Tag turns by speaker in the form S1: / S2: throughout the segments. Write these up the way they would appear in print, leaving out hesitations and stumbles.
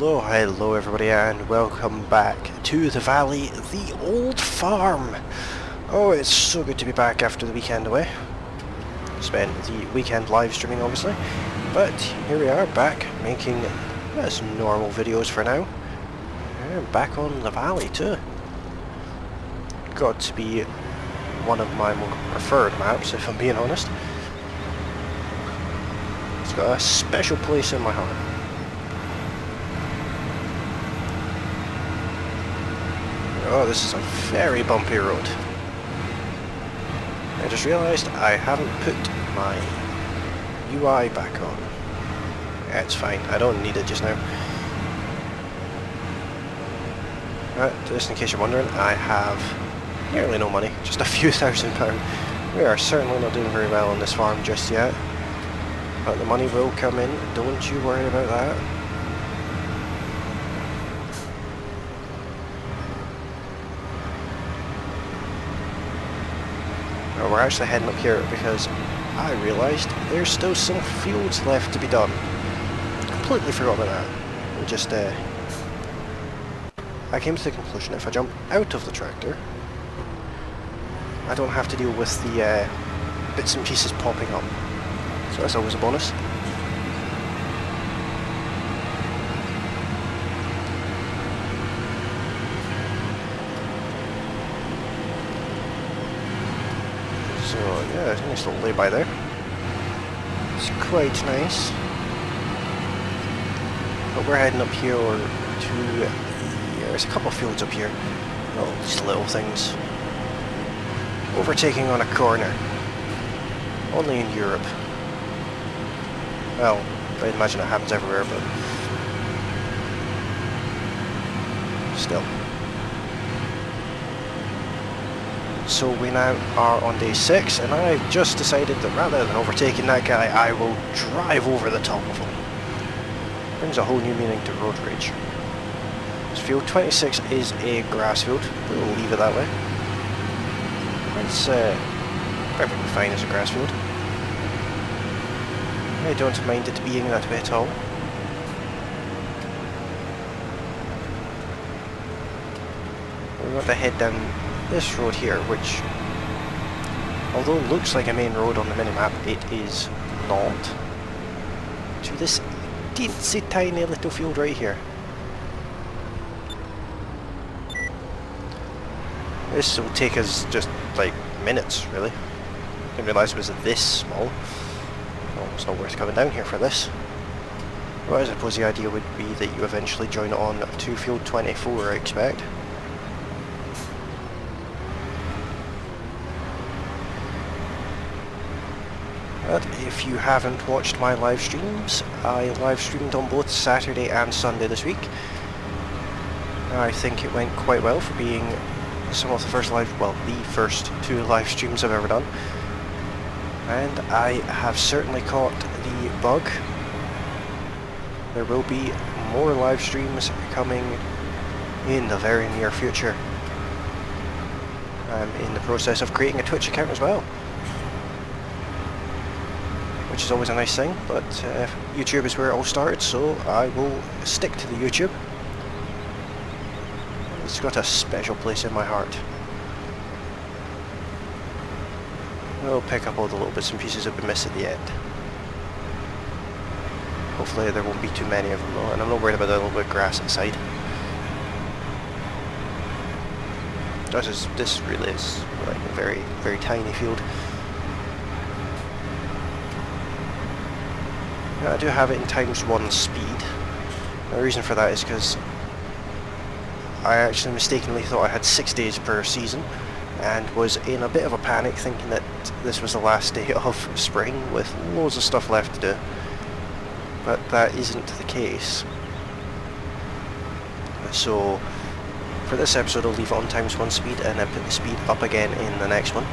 S1: Hello everybody and welcome back to the valley, the old farm. Oh, it's so good to be back after the weekend away. Spent the weekend live streaming obviously, but here we are back making just normal videos for now. And back on the valley too. Got to be one of my more preferred maps if I'm being honest. It's got a special place in my heart. Oh, this is a very bumpy road. I just realised I haven't put my UI back on. Yeah, it's fine, I don't need it just now. Just in case you're wondering, I have nearly no money, just a few £1,000s. We are certainly not doing very well on this farm just yet. But the money will come in, don't you worry about that. We're actually heading up here because I realised there's still some fields left to be done. Completely forgot about that. I came to the conclusion if I jump out of the tractor, I don't have to deal with the bits and pieces popping up. So that's always a bonus. So yeah, there's a nice little lay-by there. It's quite nice. But we're heading up here to there's a couple of fields up here. Oh, these little things. Overtaking on a corner. Only in Europe. Well, I imagine it happens everywhere, but still. So we now are on day 6, and I've just decided that rather than overtaking that guy, I will drive over the top of him. Brings a whole new meaning to road rage. This field 26 is a grass field, we'll leave it that way. It's perfectly fine as a grass field. I don't mind it being that way at all. We want to head down this road here, which, although looks like a main road on the minimap, it is not. To this teensy tiny little field right here. This will take us just like minutes, really. Didn't realise it was this small. Well, it's not worth coming down here for this. Well, I suppose the idea would be that you eventually join on to field 24, I expect. But if you haven't watched my live streams, I live streamed on both Saturday and Sunday this week. I think it went quite well for being some of the first the first 2 live streams I've ever done. And I have certainly caught the bug. There will be more live streams coming in the very near future. I'm in the process of creating a Twitch account as well, which is always a nice thing, but YouTube is where it all started, so I will stick to the YouTube. It's got a special place in my heart. We'll pick up all the little bits and pieces that we miss at the end. Hopefully there won't be too many of them though, and I'm not worried about the little bit of grass inside. This really is like a very, very tiny field. Now, I do have it in ×1 speed. The reason for that is because I actually mistakenly thought I had 6 days per season and was in a bit of a panic thinking that this was the last day of spring with loads of stuff left to do. But that isn't the case. So for this episode I'll leave it on ×1 speed and then put the speed up again in the next one.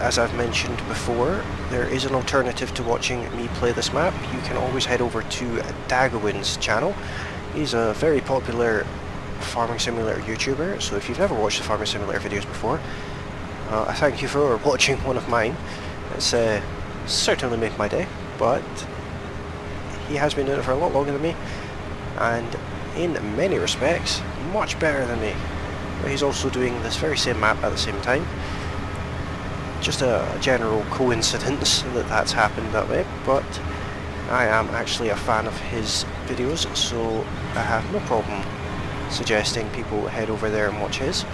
S1: As I've mentioned before, there is an alternative to watching me play this map. You can always head over to Dagowin's channel. He's a very popular Farming Simulator YouTuber, so if you've never watched the Farming Simulator videos before, I thank you for watching one of mine. It's certainly made my day, but he has been doing it for a lot longer than me, and in many respects, much better than me. But he's also doing this very same map at the same time. Just a general coincidence that that's happened that way, but I am actually a fan of his videos, so I have no problem suggesting people head over there and watch his.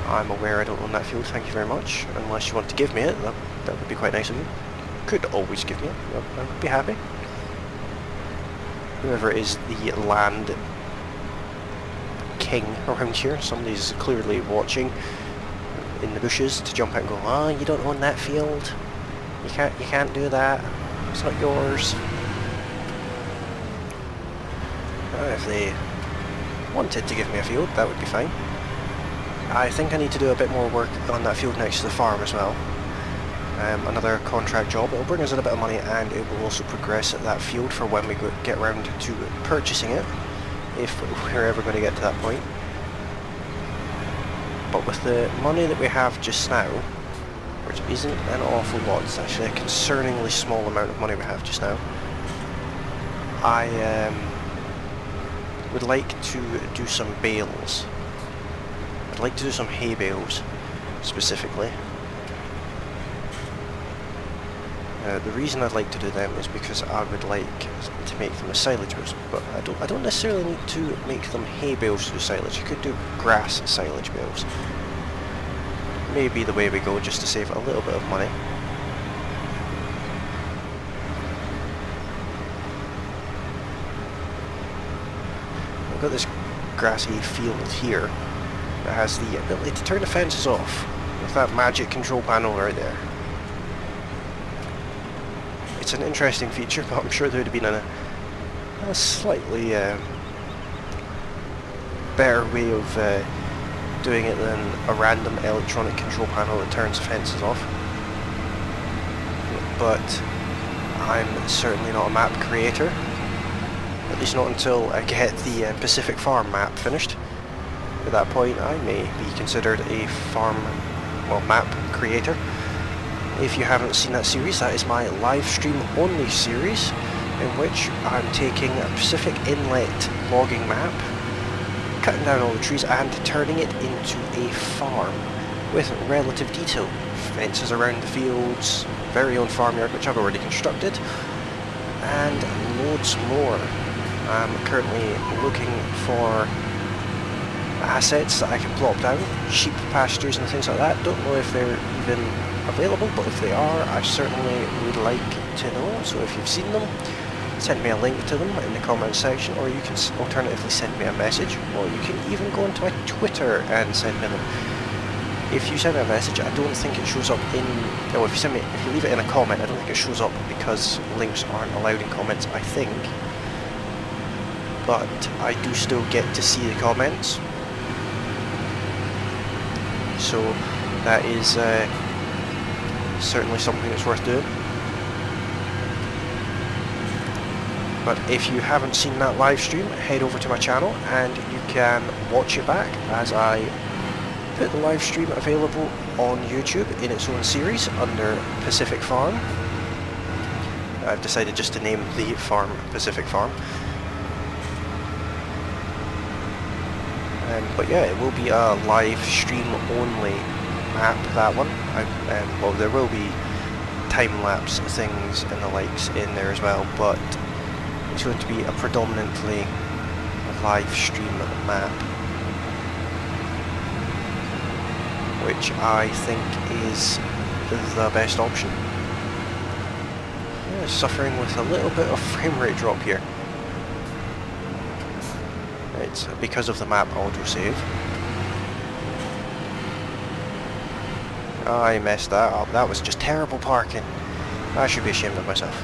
S1: I'm aware I don't own that field, thank you very much. Unless you want to give me it, that would be quite nice of you. Could always give me it, I would be happy. Whoever is the land king around here, somebody's clearly watching in the bushes to jump out and go, "Oh, you don't own that field. You can't do that. It's not yours." If they wanted to give me a field, that would be fine. I think I need to do a bit more work on that field next to the farm as well. Another contract job. It'll bring us in a bit of money, and it will also progress that field for when we get around to purchasing it, if we're ever going to get to that point. But with the money that we have just now, which isn't an awful lot, it's actually a concerningly small amount of money we have just now, I would like to do some bales. I'd like to do some hay bales, specifically. The reason I'd like to do them is because I would like to make them as silage bales, but I don't necessarily need to make them hay bales to do silage. I could do grass silage bales. Maybe the way we go, just to save a little bit of money. I've got this grassy field here that has the ability to turn the fences off with that magic control panel right there. It's an interesting feature, but I'm sure there would have been a slightly better way of doing it than a random electronic control panel that turns the fences off. But I'm certainly not a map creator, at least not until I get the Pacific Farm map finished. At that point I may be considered a map creator. If you haven't seen that series, that is my live stream only series, in which I'm taking a Pacific Inlet logging map, cutting down all the trees and turning it into a farm with relative detail. Fences around the fields, very own farmyard which I've already constructed, and loads more. I'm currently looking for assets that I can plop down, sheep pastures and things like that. Don't know if they're even available, but if they are, I certainly would like to know. So if you've seen them, send me a link to them in the comment section, or you can alternatively send me a message, or you can even go onto my Twitter and send me them. If you send me a message, I don't think it shows up in, no, if you leave it in a comment, I don't think it shows up because links aren't allowed in comments, I think. But I do still get to see the comments. So that is certainly something that's worth doing. But if you haven't seen that live stream, head over to my channel and you can watch it back as I put the live stream available on YouTube in its own series under Pacific Farm. I've decided just to name the farm Pacific Farm. But yeah, it will be a live stream only map, that one. Well, there will be time-lapse things and the likes in there as well, but it's going to be a predominantly live stream map, which I think is the best option. Yeah, suffering with a little bit of frame rate drop here. It's because of the map autosave. I messed that up. That was just terrible parking. I should be ashamed of myself.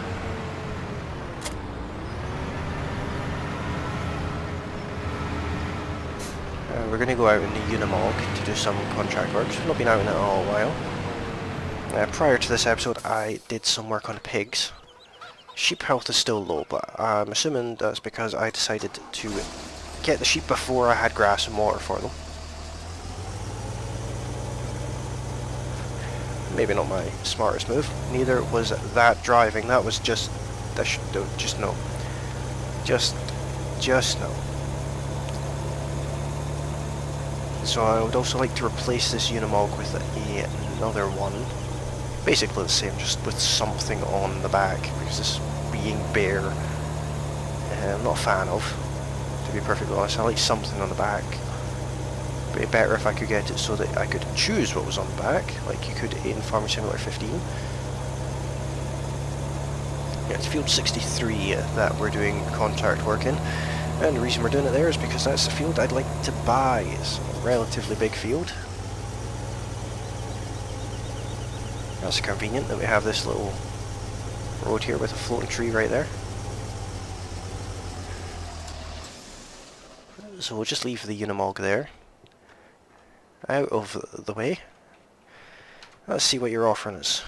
S1: We're going to go out in the Unimog to do some contract work. We've not been out in it in a while. Prior to this episode I did some work on pigs. sheep health is still low, but I'm assuming that's because I decided to get the sheep before I had grass and water for them. Maybe not my smartest move. Neither was that driving. That was just no. Just no. So I would also like to replace this Unimog with another one. Basically the same, just with something on the back, because this being bare, I'm not a fan of, to be perfectly honest. I like something on the back. It'd be better if I could get it so that I could choose what was on the back, like you could in Farming Simulator 15. Yeah, it's field 63 that we're doing contract work in, and the reason we're doing it there is because that's the field I'd like to buy. It's a relatively big field. That's convenient that we have this little road here with a floating tree right there. So we'll just leave the Unimog there, out of the way. Let's see what you're offering us.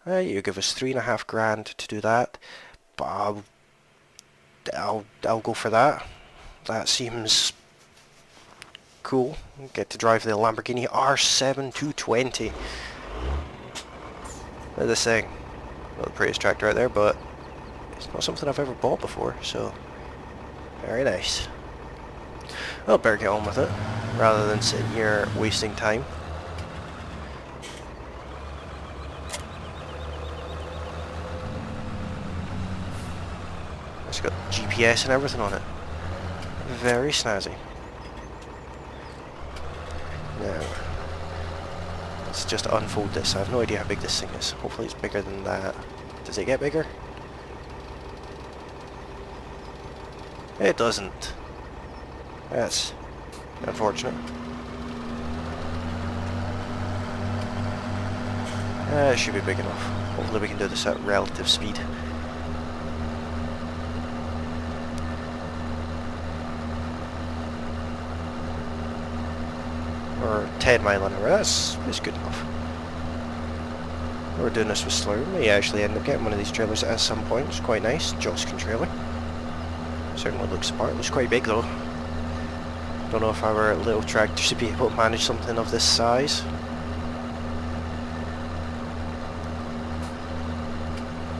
S1: You give us $3,500 to do that, but I'll go for that. That seems cool. Get to drive the Lamborghini R7 220. Look at this thing. Not the prettiest tractor out there, but it's not something I've ever bought before, so very nice. I'll better get on with it, rather than sitting here wasting time. It's got GPS and everything on it. Very snazzy. Now, let's just unfold this. I have no idea how big this thing is. Hopefully it's bigger than that. Does it get bigger? It doesn't. That's unfortunate. It should be big enough. Hopefully we can do this at relative speed. Or 10 mile an hour, that's good enough. We're doing this with Slurm. We may actually end up getting one of these trailers at some point. It's quite nice. Joskin trailer. Certainly looks smart. Looks quite big though. Don't know if our little tractor should be able to manage something of this size.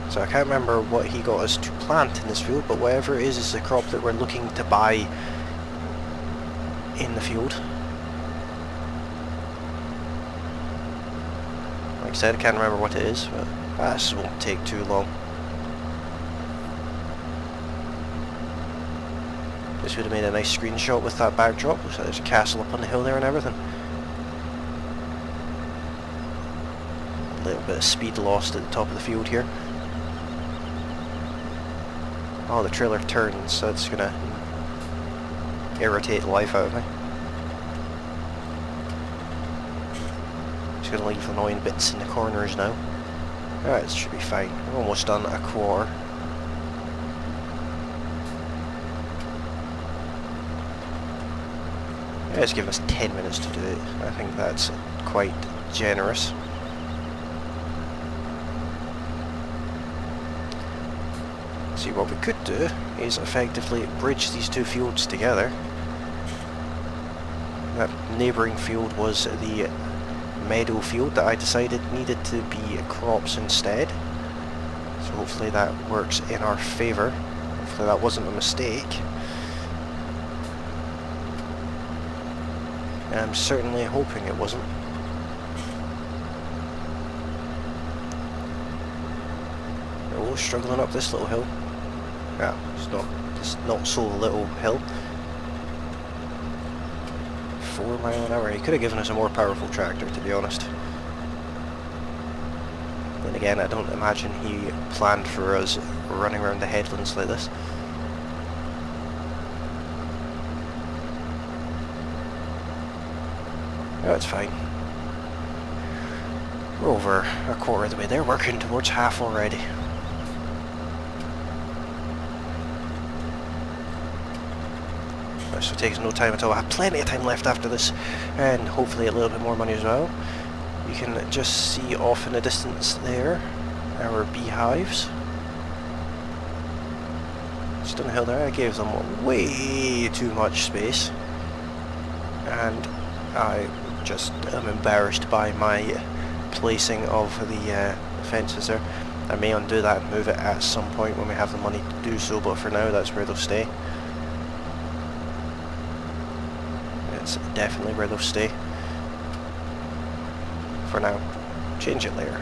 S1: So I can't remember what he got us to plant in this field, but whatever it is the crop that we're looking to buy in the field. Like I said, I can't remember what it is, but this won't take too long. This would have made a nice screenshot with that backdrop. Looks like there's a castle up on the hill there and everything. A little bit of speed lost at the top of the field here. Oh, the trailer turns, so it's gonna irritate the life out of me. It's gonna leave annoying bits in the corners now. Alright, this should be fine. We're almost done a quarter. Yeah, it's given us 10 minutes to do it. I think that's quite generous. See, what we could do is effectively bridge these two fields together. That neighbouring field was the meadow field that I decided needed to be crops instead. So hopefully that works in our favour. Hopefully that wasn't a mistake. And I'm certainly hoping it wasn't. Oh, struggling up this little hill. Yeah, it's not so little hill. 4 mile an hour. He could have given us a more powerful tractor, to be honest. Then again, I don't imagine he planned for us running around the headlands like this. Oh, it's fine. We're over a quarter of the way there, working towards half already. So it takes no time at all. I have plenty of time left after this, and hopefully a little bit more money as well. You can just see off in the distance there our beehives. Just on the hill there, I gave them way too much space, and I just am embarrassed by my placing of the fences there. I may undo that and move it at some point when we have the money to do so, but for now that's where they'll stay. It's definitely where they'll stay. For now. Change it later.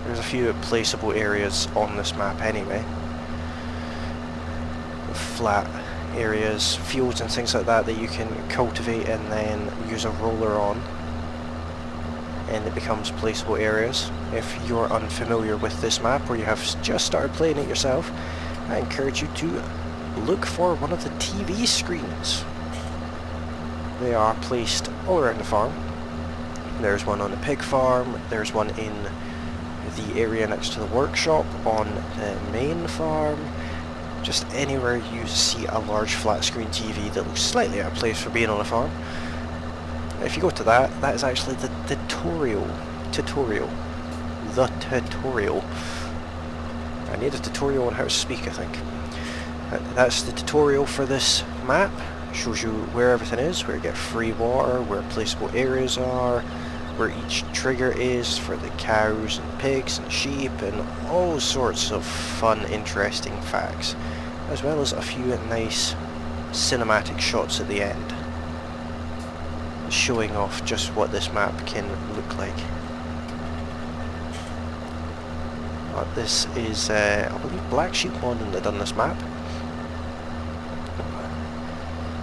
S1: There's a few placeable areas on this map anyway. Flat areas, fields and things like that that you can cultivate and then use a roller on, and it becomes placeable areas. If you're unfamiliar with this map or you have just started playing it yourself, I encourage you to look for one of the TV screens. They are placed all around the farm. There's one on the pig farm, there's one in the area next to the workshop, on the main farm, just anywhere you see a large flat screen TV that looks slightly out of place for being on a farm. If you go to that, that is actually the tutorial. The tutorial. I need a tutorial on how to speak, I think. That's the tutorial for this map. Shows you where everything is, where you get free water, where placeable areas are, where each trigger is for the cows and pigs and sheep, and all sorts of fun, interesting facts, as well as a few nice cinematic shots at the end, showing off just what this map can look like. This is, I believe, Black Sheep London that done this map.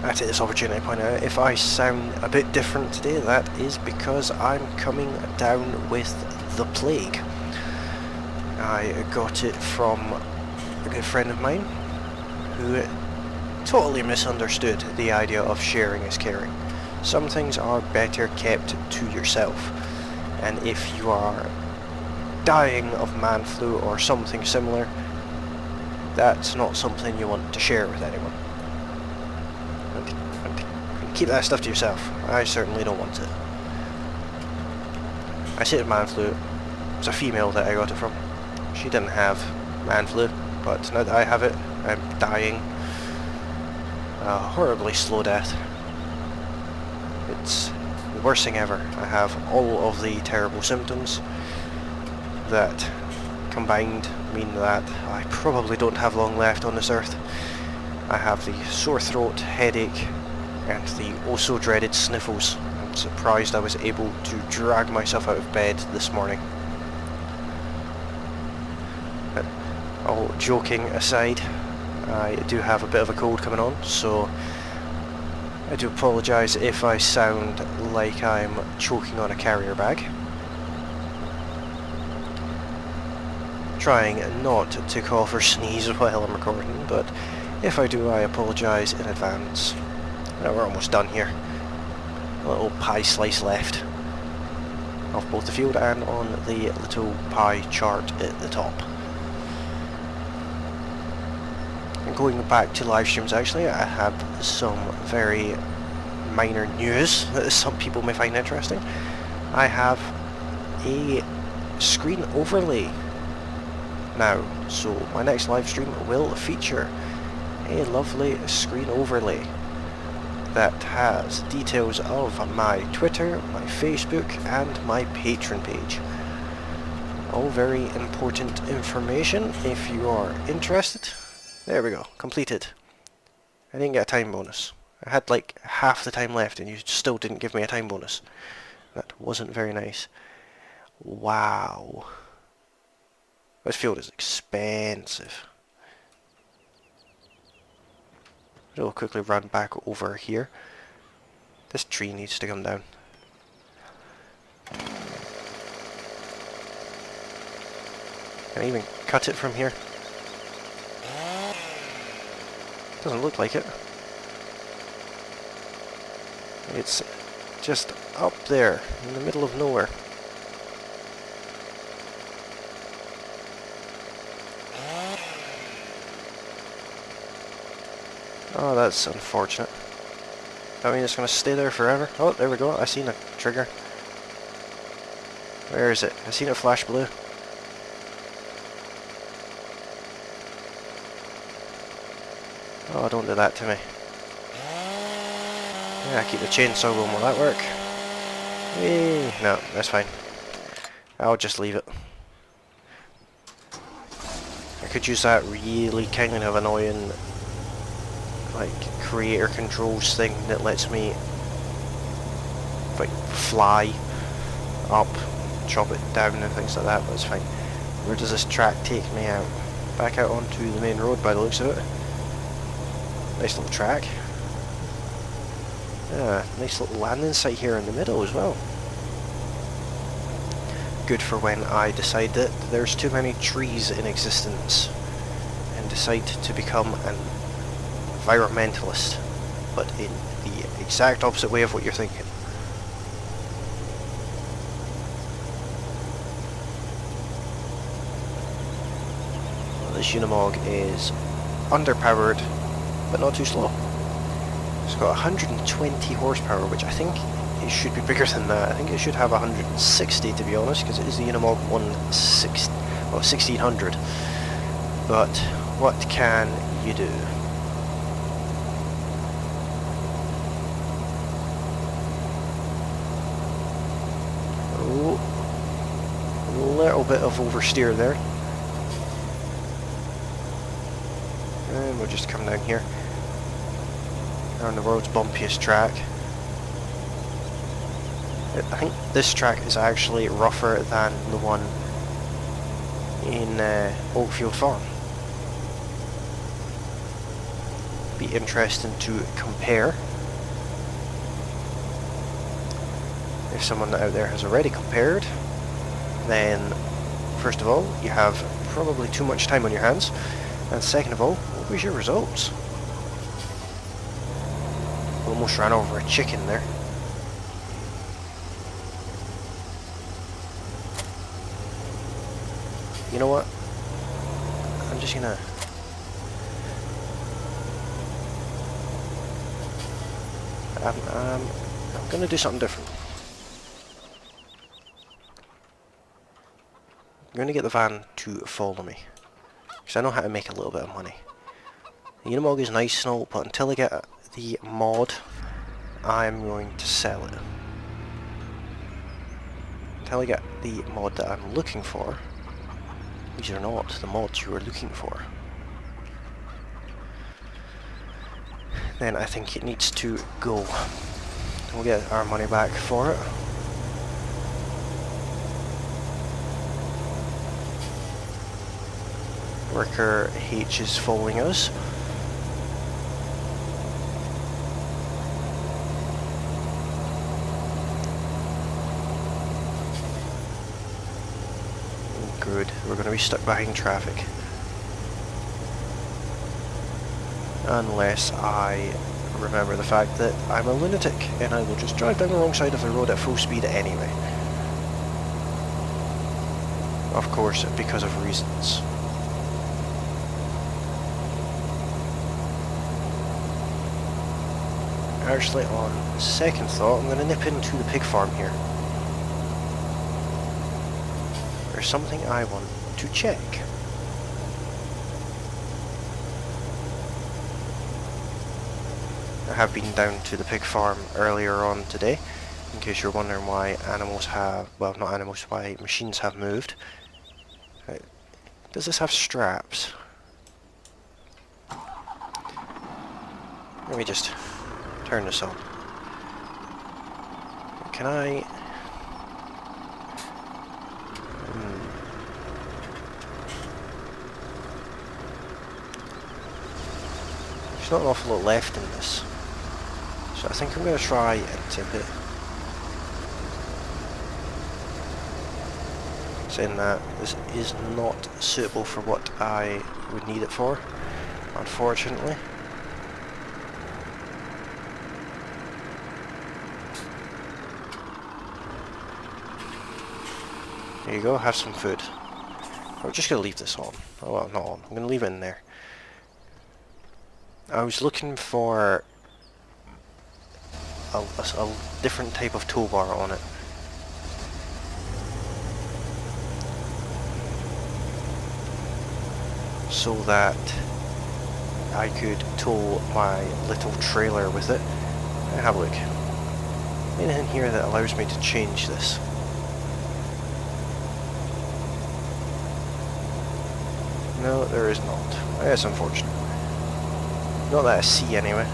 S1: I take this opportunity to point out, if I sound a bit different today, that is because I'm coming down with the plague. I got it from a good friend of mine who totally misunderstood the idea of sharing is caring. Some things are better kept to yourself, and if you are dying of man flu or something similar, that's not something you want to share with anyone. Keep that stuff to yourself. I certainly don't want it. I say it man flu. It was a female that I got it from. She didn't have man flu, but now that I have it, I'm dying a horribly slow death. It's the worst thing ever. I have all of the terrible symptoms that combined mean that I probably don't have long left on this earth. I have the sore throat, headache, and the also dreaded sniffles. I'm surprised I was able to drag myself out of bed this morning. But all joking aside, I do have a bit of a cold coming on, so I do apologise if I sound like I'm choking on a carrier bag. Trying not to cough or sneeze while I'm recording, but if I do, I apologise in advance. Now we're almost done here. A little pie slice left of both the field and on the little pie chart at the top. And going back to live streams, actually, I have some very minor news that some people may find interesting. I have a screen overlay now, so my next live stream will feature a lovely screen overlay that has details of my Twitter, my Facebook, and my Patreon page. All very important information if you are interested. There we go, completed. I didn't get a time bonus. I had like half the time left and you still didn't give me a time bonus. That wasn't very nice. Wow. This field is expensive. I'll quickly run back over here. This tree needs to come down. Can I even cut it from here? Doesn't look like it. It's just up there in the middle of nowhere. Oh, that's unfortunate. I mean, it's going to stay there forever. Oh, there we go. I seen a trigger. Where is it? I seen it flash blue. Oh, don't do that to me. Yeah, keep the chainsaw going. Will that work? Hey, no, that's fine. I'll just leave it. I could use that really kind of annoying, like, creator controls thing that lets me, like, fly up, chop it down and things like that, but it's fine. Where does this track take me out? Back out onto the main road by the looks of it. Nice little track. Yeah, nice little landing site here in the middle as well. Good for when I decide that there's too many trees in existence and decide to become an environmentalist, but in the exact opposite way of what you're thinking. Well, this Unimog is underpowered, but not too slow. It's got 120 horsepower, which I think it should be bigger than that. I think it should have 160 to be honest, because it is the Unimog 1600. But what can you do? Oh, a little bit of oversteer there. And we'll just come down here. On the world's bumpiest track. I think this track is actually rougher than the one in Oakfield Farm. Be interesting to compare. If someone out there has already compared, then first of all, you have probably too much time on your hands, and second of all, what was your results? Almost ran over a chicken there. You know what? I'm just gonna... I'm gonna do something different. I'm gonna get the van to follow me, because I know how to make a little bit of money. The Unimog is nice and all, but until I get the mod, I'm going to sell it. Until I get the mod that I'm looking for, these are not the mods you are looking for, then I think it needs to go. We'll get our money back for it. Worker H is following us. Good, we're going to be stuck behind traffic. Unless I remember the fact that I'm a lunatic and I will just drive down the wrong side of the road at full speed anyway. Of course, because of reasons. Actually, on second thought, I'm going to nip into the pig farm here. There's something I want to check. I have been down to the pig farm earlier on today, in case you're wondering why animals have, well, not animals, why machines have moved. Does this have straps? Let me just turn this on. Can I... There's not an awful lot left in this, so I think I'm going to try and tip it. Saying that this is not suitable for what I would need it for, unfortunately. There you go, have some food. I'm just going to leave this on. Oh well, not on. I'm going to leave it in there. I was looking for a different type of toolbar on it. so that I could tow my little trailer with it. Have a look. Anything here that allows me to change this? No, there is not. That's unfortunate. Not that I see anyway.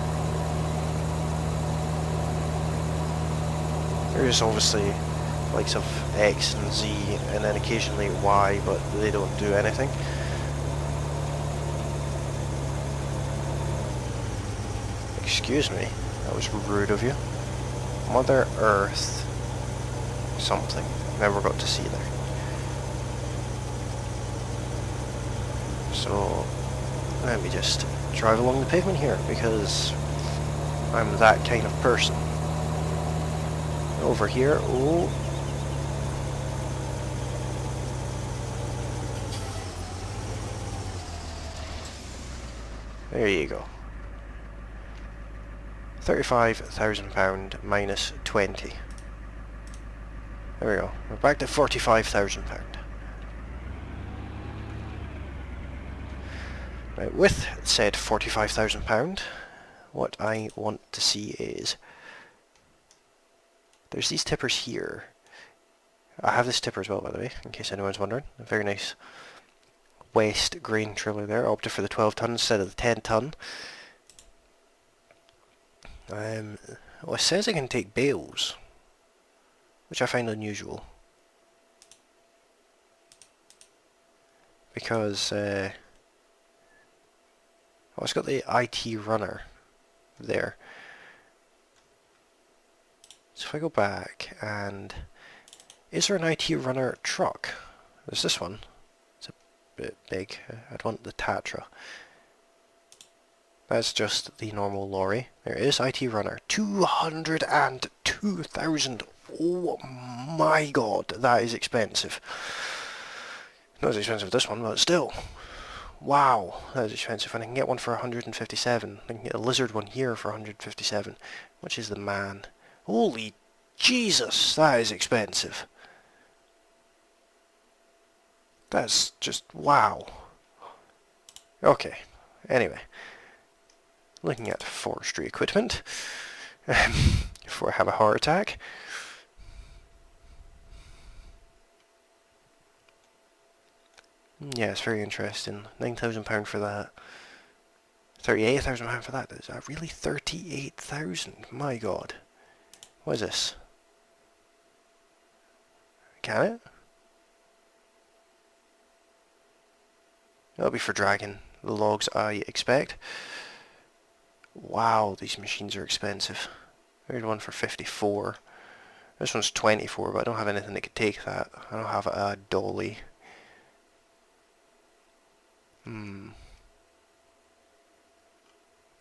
S1: There's obviously likes of X and Z and then occasionally Y, but they don't do anything. Excuse me, that was rude of you. Mother Earth something. Never got to see there. So let me just drive along the pavement here because I'm that kind of person. Over here, oh. There you go. £35,000 minus 20. There we go. We're back to £45,000. Now, with said £45,000, what I want to see is there's these tippers here. I have this tipper as well, by the way, in case anyone's wondering. A very nice West grain trailer there. I opted for the 12 ton instead of the 10 ton. Well, it says I can take bales, which I find unusual. Because, oh, it's got the IT runner there. So if I go back and... Is there an IT runner truck? There's this one. It's a bit big. I'd want the Tatra. That's just the normal lorry. There is IT runner. 202,000. Oh my god, that is expensive. Not as expensive as this one, but still. Wow, that is expensive. And I can get one for 157. I can get a lizard one here for 157. Which is the man. Holy Jesus, that is expensive. That's just wow. Okay, anyway. Looking at forestry equipment before I have a heart attack. Yeah, it's very interesting. £9,000 for that. £38,000 for that. Is that really 38,000? My god. What is this? Can it? That'll be for dragging the logs, I expect. Wow, these machines are expensive. There's one for 54. This one's 24, but I don't have anything that could take that. I don't have a dolly. And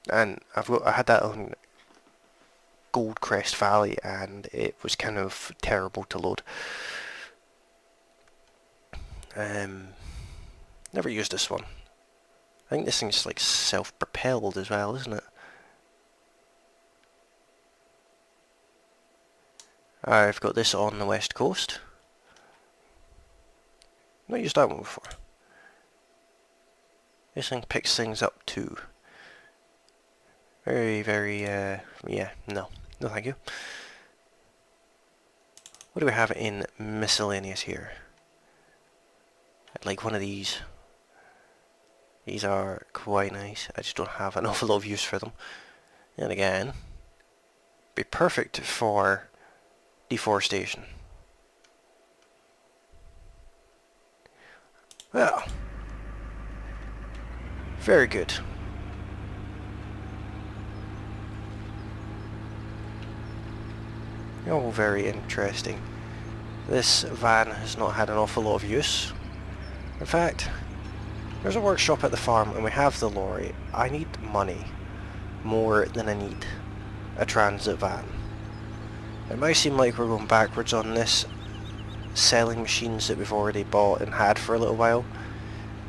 S1: I had that on Goldcrest Valley, and it was kind of terrible to load. Never used this one. I think this thing's like self-propelled as well, isn't it? I've got this on the west coast. Not used that one before. This thing picks things up too. Very, very, yeah, no thank you. What do we have in miscellaneous here? I'd like one of these. These are quite nice. I just don't have an awful lot of use for them. And again, be perfect for deforestation. Well, very good. Oh, very interesting. This van has not had an awful lot of use. In fact, there's a workshop at the farm and we have the lorry. I need money more than I need a transit van. It might seem like we're going backwards on this, selling machines that we've already bought and had for a little while,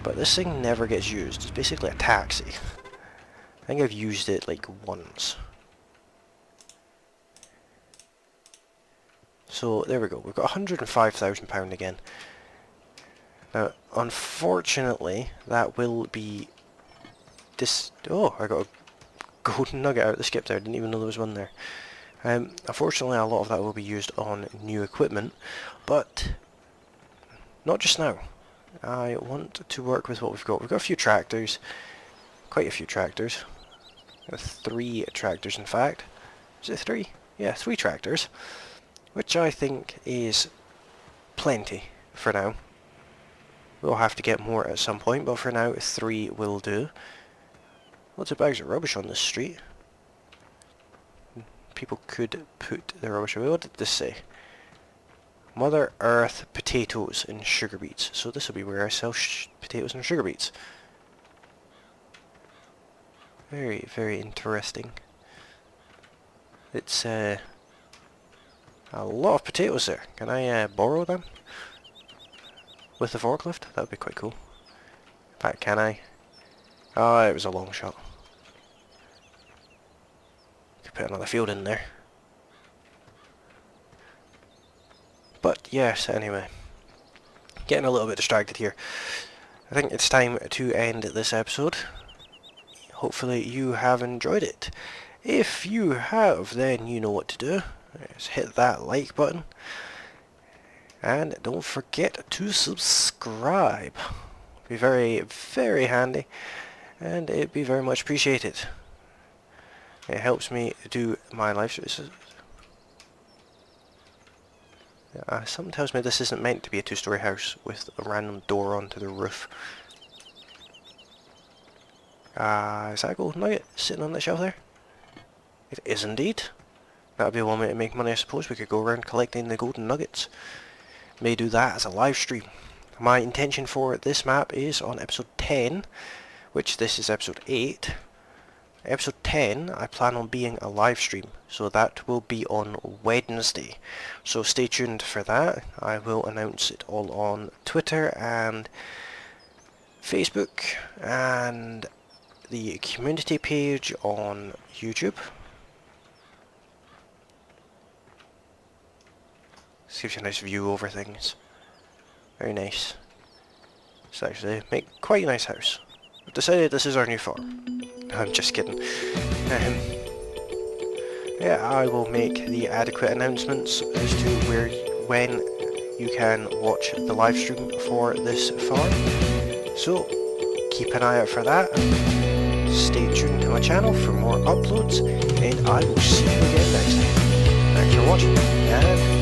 S1: but this thing never gets used. It's basically a taxi. I think I've used it like once. So there we go, we've got £105,000 again. Now, unfortunately, that will be oh, I got a golden nugget out of the skip there. I didn't even know there was one there. Unfortunately, a lot of that will be used on new equipment, but not just now. I want to work with what we've got. We've got a few tractors, quite a few tractors. 3 tractors, in fact. Is it 3? Yeah, 3 tractors, which I think is plenty for now. We'll have to get more at some point, but for now 3 will do. Lots of bags of rubbish on this street. People could put their rubbish away. What did this say? Mother Earth potatoes and sugar beets. So this will be where I sell potatoes and sugar beets. Very, very interesting. It's a lot of potatoes there. Can I borrow them with the forklift? That would be quite cool. In fact, can I? Oh, it was a long shot. Could put another field in there. But yes, anyway. Getting a little bit distracted here. I think it's time to end this episode. Hopefully you have enjoyed it. If you have, then you know what to do. Just hit that like button. And don't forget to subscribe. Be very, very handy. And it'd be very much appreciated. It helps me do my live streams. Something tells me this isn't meant to be a 2-story house with a random door onto the roof. Is that a golden nugget sitting on the shelf there? It is indeed. That would be one way to make money, I suppose. We could go around collecting the golden nuggets. May do that as a live stream. My intention for this map is on episode 10, which this is episode 8. Episode 10, I plan on being a live stream, so that will be on Wednesday. So stay tuned for that. I will announce it all on Twitter and Facebook and the community page on YouTube. This gives you a nice view over things. Very nice. It's actually make quite a nice house. I've decided this is our new farm. I'm just kidding. Yeah, I will make the adequate announcements as to when you can watch the live stream for this farm. So keep an eye out for that. Stay tuned to my channel for more uploads, and I will see you again next time. Thanks for watching, and